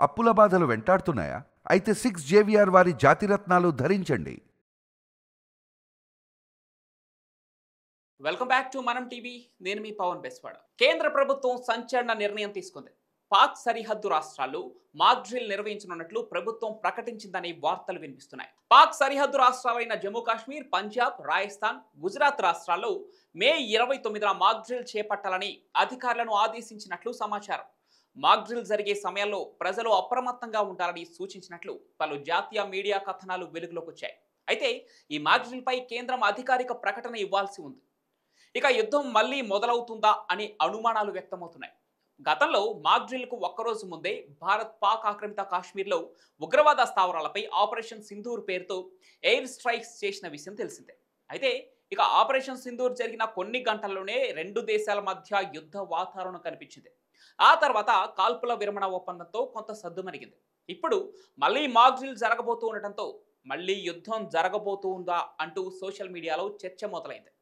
అప్పుల బాధలు వెంటాడుతున్నాయా? అయితే 6 జేవిఆర్ వారి జాతిరత్నాలు ధరించండి. వెల్కమ్ బ్యాక్ టు మనం టీవీ. నేను మీ పవన్ బెస్వాడ. కేంద్ర ప్రభుత్వం సంచలన నిర్ణయం తీసుకుంది. పాక్ సరిహద్దు రాష్ట్రాల్లో మాక్ డ్రిల్ నిర్వహించనున్నట్లు ప్రభుత్వం ప్రకటించిందని వార్తలు వినిపిస్తున్నాయి. పాక్ సరిహద్దు రాష్ట్రాలైన జమ్మూ కాశ్మీర్, పంజాబ్, రాజస్థాన్, గుజరాత్ రాష్ట్రాల్లో మే 29న మాక్ డ్రిల్ చేపట్టాలని అధికారులను ఆదేశించినట్లు సమాచారం. మాక్ డ్రిల్ జరిగే సమయంలో ప్రజలు అప్రమత్తంగా ఉండాలని సూచించినట్లు పలు జాతీయ మీడియా కథనాలు వెలుగులోకి వచ్చాయి. అయితే ఈ మాక్ డ్రిల్ పై కేంద్రం అధికారిక ప్రకటన ఇవ్వాల్సి ఉంది. ఇక యుద్ధం మళ్లీ మొదలవుతుందా అని అనుమానాలు వ్యక్తమవుతున్నాయి. గతంలో మాక్ డ్రిల్కు ఒక్కరోజు ముందే భారత్ పాక్ ఆక్రమిత కాశ్మీర్లో ఉగ్రవాద స్థావరాలపై ఆపరేషన్ సింధూర్ పేరుతో ఎయిర్ స్ట్రైక్స్ చేసిన విషయం తెలిసిందే. అయితే ఇక ఆపరేషన్ సింధూర్ జరిగిన కొన్ని గంటల్లోనే రెండు దేశాల మధ్య యుద్ధ వాతావరణం కనిపించింది. ఆ తర్వాత కాల్పుల విరమణ ఒప్పందంతో కొంత సద్దుమణిగింది. ఇప్పుడు మళ్లీ మాక్ డ్రిల్ జరగబోతూ ఉండటంతో మళ్లీ యుద్ధం జరగబోతుందా అంటూ సోషల్ మీడియాలో చర్చ మొదలైంది.